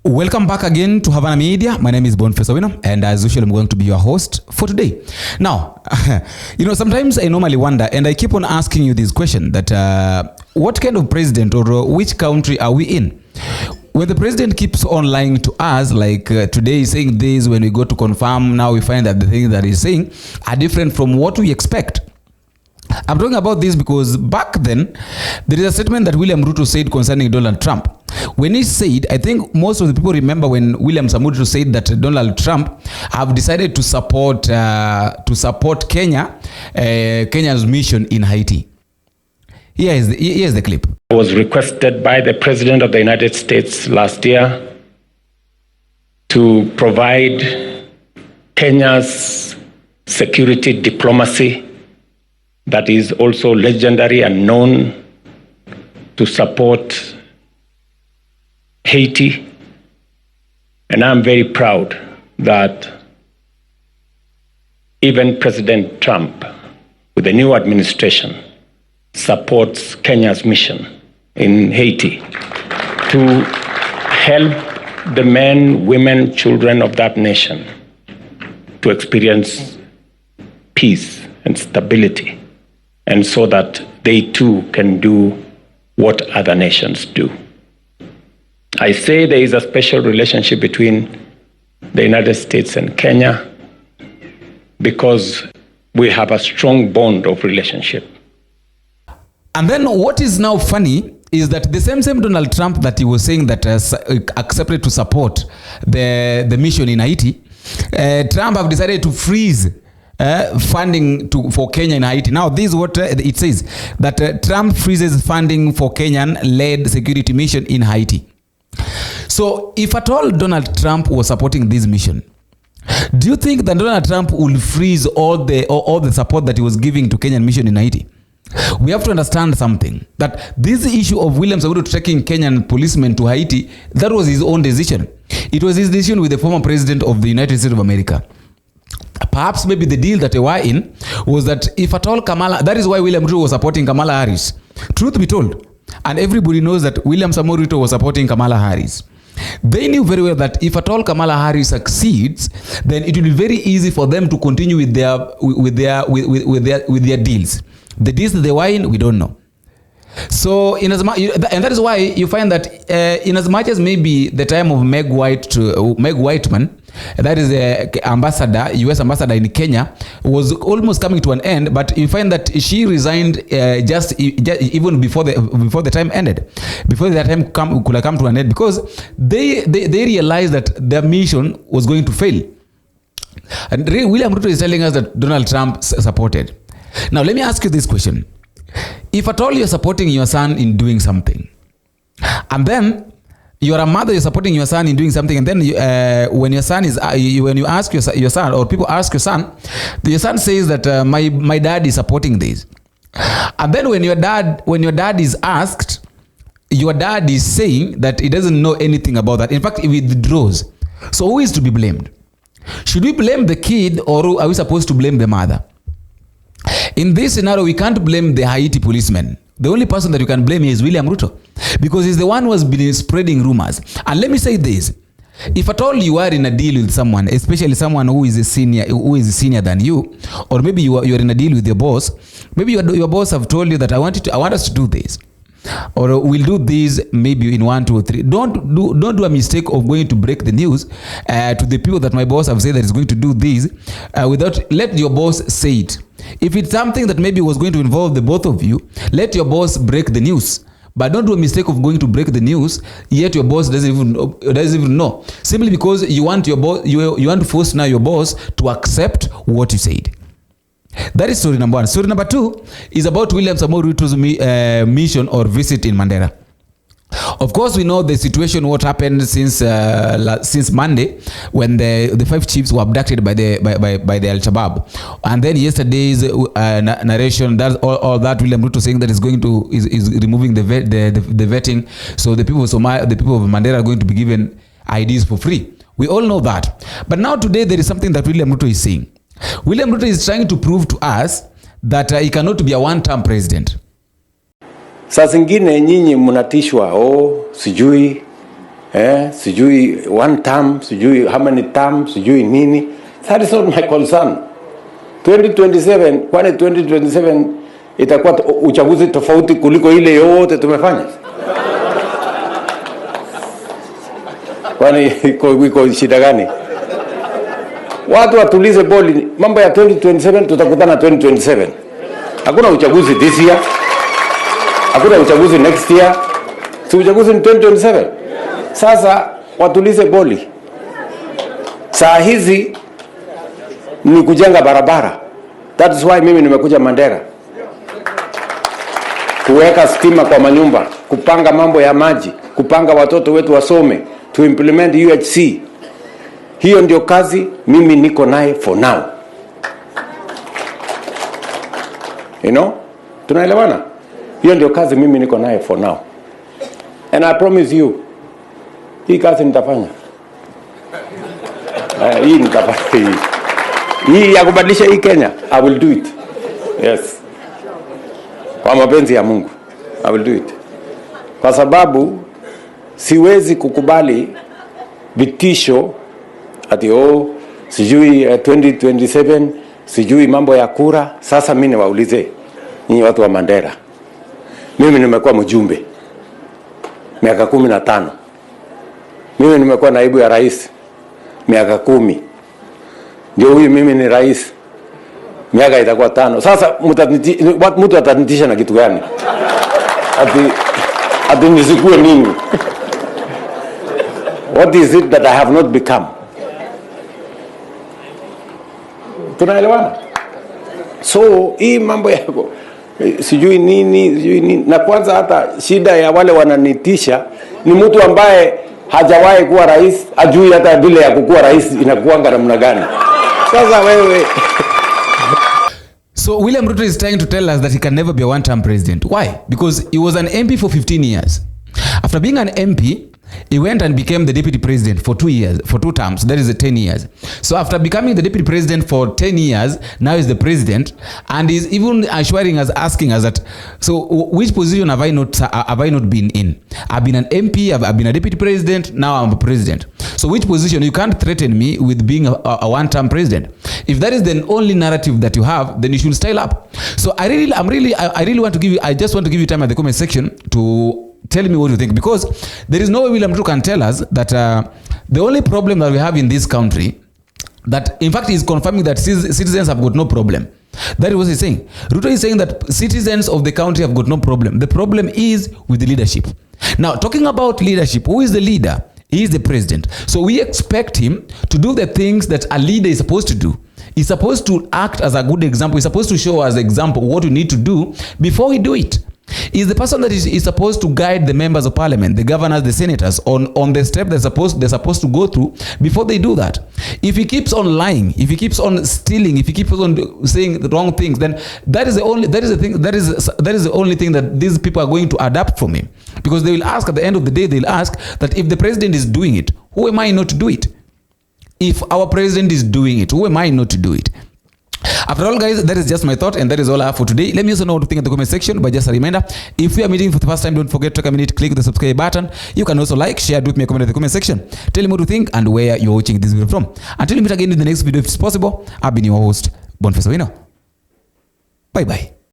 Welcome back again to Havana Media. My name is Boniface Owino, and as usual, I'm going to be your host for today. Now, sometimes I normally wonder, and I keep on asking you this question, that what kind of president or which country are we in? When the president keeps on lying to us, like today he's saying this, when we go to confirm, now we find that the things that he's saying are different from what we expect. I'm talking about this because back then, there is a statement that William Ruto said concerning Donald Trump. When he said, I think most of the people remember when William Ruto said that Donald Trump have decided to support Kenya's mission in Haiti. Here is the clip. I was requested by the President of the United States last year to provide Kenya's security diplomacy that is also legendary and known to support Haiti. And I'm very proud that even President Trump, with the new administration, supports Kenya's mission in Haiti to help the men, women, children of that nation to experience peace and stability, and so that they too can do what other nations do. I say there is a special relationship between the United States and Kenya because we have a strong bond of relationship. And then what is now funny is that the same Donald Trump that he was saying that accepted to support the mission in Haiti, Trump have decided to freeze funding for Kenya in Haiti. Now, this is what it says, that Trump freezes funding for Kenyan-led security mission in Haiti. So, if at all Donald Trump was supporting this mission, do you think that Donald Trump will freeze all the support that he was giving to Kenyan mission in Haiti? We have to understand something, that this issue of William Ruto taking Kenyan policemen to Haiti, that was his own decision. It was his decision with the former president of the United States of America. Perhaps maybe the deal that they were in was that if at all that is why William Ruto was supporting Kamala Harris. Truth be told, and everybody knows that William Ruto was supporting Kamala Harris. They knew very well that if at all Kamala Harris succeeds, then it will be very easy for them to continue with their deals. The deals that they were in, we don't know. So, and that is why you find that in as much as maybe the time of Meg Whitman, that is the U.S. ambassador in Kenya, was almost coming to an end, but you find that she resigned just even before the time ended, before that time could have come to an end, because they realized that their mission was going to fail. And William Ruto is telling us that Donald Trump supported. Now, let me ask you this question. If at all you're supporting your son in doing something, and then you're a mother, you're supporting your son in doing something, and then when your son is, when you ask your son, or people ask your son says that my dad is supporting this, and then when your dad is asked, your dad is saying that he doesn't know anything about that. In fact, he withdraws. So who is to be blamed? Should we blame the kid, or are we supposed to blame the mother? In this scenario, we can't blame the Haiti policeman. The only person that you can blame is William Ruto, because he's the one who has been spreading rumors. And let me say this: if at all you are in a deal with someone, especially someone who is senior than you, or maybe you are in a deal with your boss, maybe your boss have told you that I want us to do this, or we'll do this maybe in 1, 2, or 3. Don't do a mistake of going to break the news to the people that my boss have said that is going to do this let your boss say it. If it's something that maybe was going to involve the both of you, let your boss break the news. But don't do a mistake of going to break the news, yet your boss doesn't even know. Simply because you want your boss, you want to force now your boss to accept what you said. That is story number one. Story number two is about William Ruto's mission or visit in Mandera. Of course, we know the situation, what happened since Monday, when the 5 chiefs were abducted by the Al-Shabaab, and then yesterday's narration, that all that William Ruto saying that is removing the vetting, so the people of Mandera are going to be given IDs for free. We all know that. But now today there is something that William Ruto is saying. William Ruto is trying to prove to us that he cannot be a one-term president. Saa zingine nyinyi mnatishwa, sijui sijui one term, sijui how many terms, sijui nini. That is not my concern. 2027, kwani 2027 itakuwa uchaguzi tofauti kuliko ile yote tumefanya? Kwani iko shida gani? Watu watulize boli, mambo ya 2027 tutakutana 2027. Hakuna uchaguzi this year. Hakuna uchaguzi next year. Si uchaguzi ni 2027. Sasa watulize boli. Saa hizi ni kujenga barabara. That is why mimi nimekuja Mandera. Kuweka stima kwa manyumba, kupanga mambo ya maji, kupanga watoto wetu wasome, to implement UHC. Hiyo ndio kazi mimi niko naye for now. You know? Tunaelewana? Hiyo ndio kazi mimi niko naye for now. And I promise you, hii kazi nitafanya. Hii nitafanya. Hii ya kubadilisha hii Kenya, I will do it. Yes. Kwa mapenzi ya Mungu, I will do it. Kwa sababu siwezi kukubali vitisho ati sijui 2027, sijui mambo ya kura. Sasa mimi niwaulize nyinyi watu wa Mandera. Mimi nimekuwa mjumbe miaka 15. Mimi nimekuwa naibu ya rais miaka 10. Ndio huyu mimi ni rais. Miaka itakuwa 5. Sasa mtu atanitisha na kitu gani? Ati nisikue nini? What is it that I have not become? Tunaelewana? So hii mambo yako sijui nini. Na kwanza hata shida ya wale wananitisha ni mtu ambaye hajawahi kuwa rais, ajui hata vile ya kukuwa rais inakuanga namna gani. Sasa wewe. So William Ruto is trying to tell us that he can never be a one-term president. Why? Because he was an MP for 15 years. After being an MP, he went and became the deputy president for 2 years, for 2 terms. That is 10 years. So after becoming the deputy president for 10 years, now he's the president, and he's even assuring us, asking us that, so which position have I not been in? I've been an MP, I've been a deputy president, now I'm a president. So which position? You can't threaten me with being a one-term president. If that is the only narrative that you have, then you should style up. So I really want to give you, I just want to give you time at the comment section to tell me what you think, because there is no way William Ruto can tell us that the only problem that we have in this country, that in fact is confirming that citizens have got no problem. That is what he's saying. Ruto is saying that citizens of the country have got no problem. The problem is with the leadership. Now, talking about leadership, who is the leader? He is the president. So we expect him to do the things that a leader is supposed to do. He's supposed to act as a good example. He's supposed to show as an example what we need to do before we do it. Is the person that is supposed to guide the members of parliament, the governors, the senators on the step they're supposed to go through before they do that. If he keeps on lying, if he keeps on stealing, if he keeps on saying the wrong things, then that is the only thing that these people are going to adapt from him. Because they will ask, at the end of the day, they'll ask that if the president is doing it, who am I not to do it? If our president is doing it, who am I not to do it? After all, guys, that is just my thought, and that is all I have for today. Let me also know what you think in the comment section. But just a reminder, if you are meeting for the first time, don't forget to take a minute, click the subscribe button. You can also like, share, do me a comment in the comment section. Tell me what you think and where you're watching this video from. Until we meet again in the next video, if it's possible, I've been your host, Boniface Owino. Bye bye.